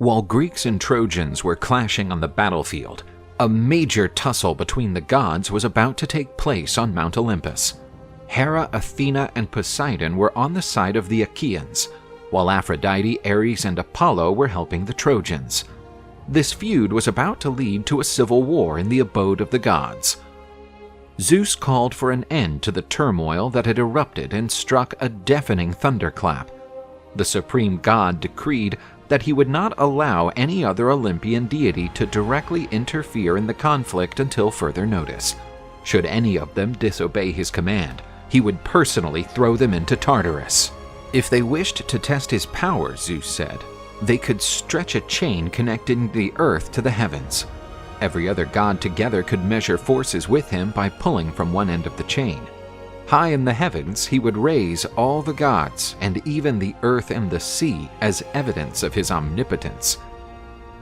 While Greeks and Trojans were clashing on the battlefield, a major tussle between the gods was about to take place on Mount Olympus. Hera, Athena, and Poseidon were on the side of the Achaeans, while Aphrodite, Ares, and Apollo were helping the Trojans. This feud was about to lead to a civil war in the abode of the gods. Zeus called for an end to the turmoil that had erupted and struck a deafening thunderclap. The supreme god decreed that he would not allow any other Olympian deity to directly interfere in the conflict until further notice. Should any of them disobey his command, he would personally throw them into Tartarus. If they wished to test his power, Zeus said, they could stretch a chain connecting the earth to the heavens. Every other god together could measure forces with him by pulling from one end of the chain. High in the heavens, he would raise all the gods and even the earth and the sea as evidence of his omnipotence.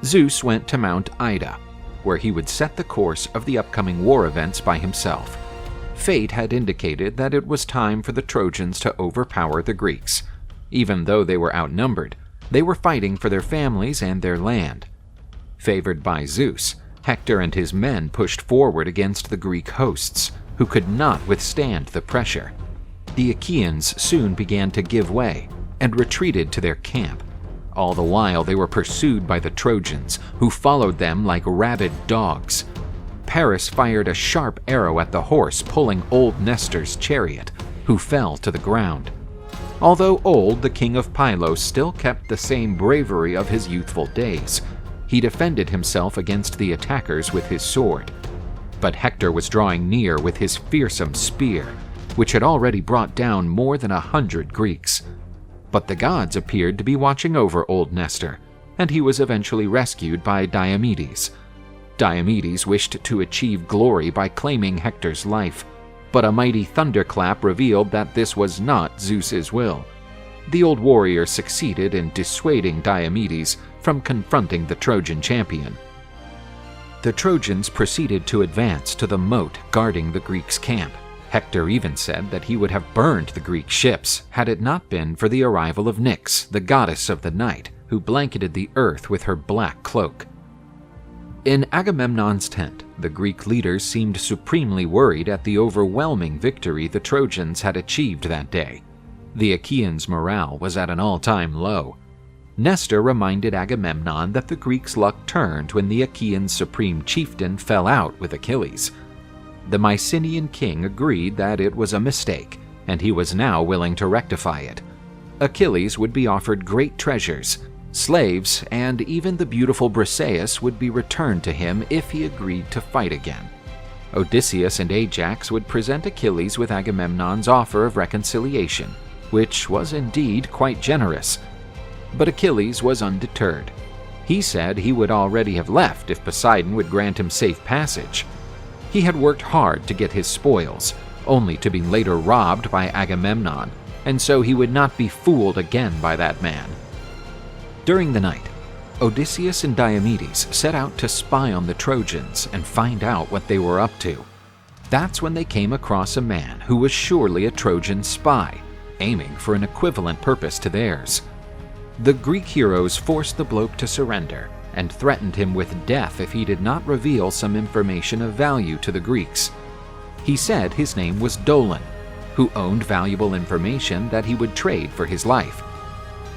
Zeus went to Mount Ida, where he would set the course of the upcoming war events by himself. Fate had indicated that it was time for the Trojans to overpower the Greeks. Even though they were outnumbered, they were fighting for their families and their land. Favored by Zeus, Hector and his men pushed forward against the Greek hosts, who could not withstand the pressure. The Achaeans soon began to give way and retreated to their camp. All the while they were pursued by the Trojans, who followed them like rabid dogs. Paris fired a sharp arrow at the horse pulling old Nestor's chariot, who fell to the ground. Although old, the king of Pylos still kept the same bravery of his youthful days. He defended himself against the attackers with his sword. But Hector was drawing near with his fearsome spear, which had already brought down more than 100 Greeks. But the gods appeared to be watching over old Nestor, and he was eventually rescued by Diomedes. Diomedes wished to achieve glory by claiming Hector's life, but a mighty thunderclap revealed that this was not Zeus's will. The old warrior succeeded in dissuading Diomedes from confronting the Trojan champion. The Trojans proceeded to advance to the moat guarding the Greeks' camp. Hector even said that he would have burned the Greek ships had it not been for the arrival of Nyx, the goddess of the night, who blanketed the earth with her black cloak. In Agamemnon's tent, the Greek leaders seemed supremely worried at the overwhelming victory the Trojans had achieved that day. The Achaeans' morale was at an all-time low. Nestor reminded Agamemnon that the Greeks' luck turned when the Achaean supreme chieftain fell out with Achilles. The Mycenaean king agreed that it was a mistake, and he was now willing to rectify it. Achilles would be offered great treasures, slaves, and even the beautiful Briseis would be returned to him if he agreed to fight again. Odysseus and Ajax would present Achilles with Agamemnon's offer of reconciliation, which was indeed quite generous. But Achilles was undeterred. He said he would already have left if Poseidon would grant him safe passage. He had worked hard to get his spoils, only to be later robbed by Agamemnon, and so he would not be fooled again by that man. During the night, Odysseus and Diomedes set out to spy on the Trojans and find out what they were up to. That's when they came across a man who was surely a Trojan spy, aiming for an equivalent purpose to theirs. The Greek heroes forced the bloke to surrender and threatened him with death if he did not reveal some information of value to the Greeks. He said his name was Dolon, who owned valuable information that he would trade for his life.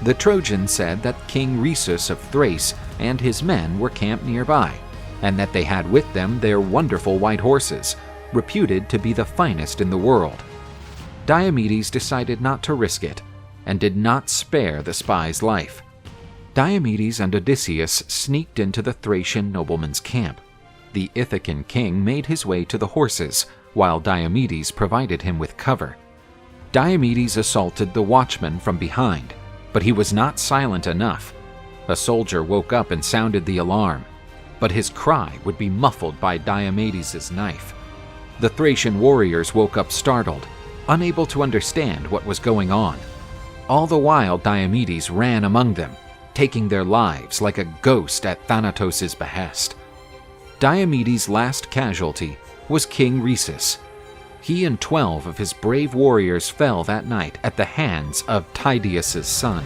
The Trojans said that King Rhesus of Thrace and his men were camped nearby, and that they had with them their wonderful white horses, reputed to be the finest in the world. Diomedes decided not to risk it, and did not spare the spy's life. Diomedes and Odysseus sneaked into the Thracian nobleman's camp. The Ithacan king made his way to the horses, while Diomedes provided him with cover. Diomedes assaulted the watchman from behind, but he was not silent enough. A soldier woke up and sounded the alarm, but his cry would be muffled by Diomedes' knife. The Thracian warriors woke up startled, unable to understand what was going on. All the while Diomedes ran among them, taking their lives like a ghost at Thanatos' behest. Diomedes' last casualty was King Rhesus. He and 12 of his brave warriors fell that night at the hands of Tydeus' son.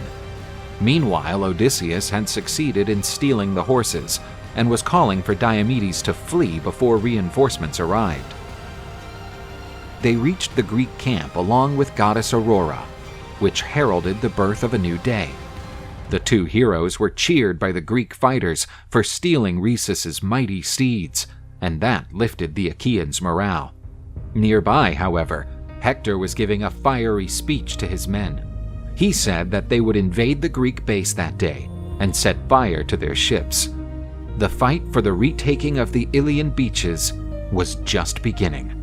Meanwhile, Odysseus had succeeded in stealing the horses and was calling for Diomedes to flee before reinforcements arrived. They reached the Greek camp along with goddess Aurora, which heralded the birth of a new day. The two heroes were cheered by the Greek fighters for stealing Rhesus's mighty steeds, and that lifted the Achaeans' morale. Nearby, however, Hector was giving a fiery speech to his men. He said that they would invade the Greek base that day and set fire to their ships. The fight for the retaking of the Ilian beaches was just beginning.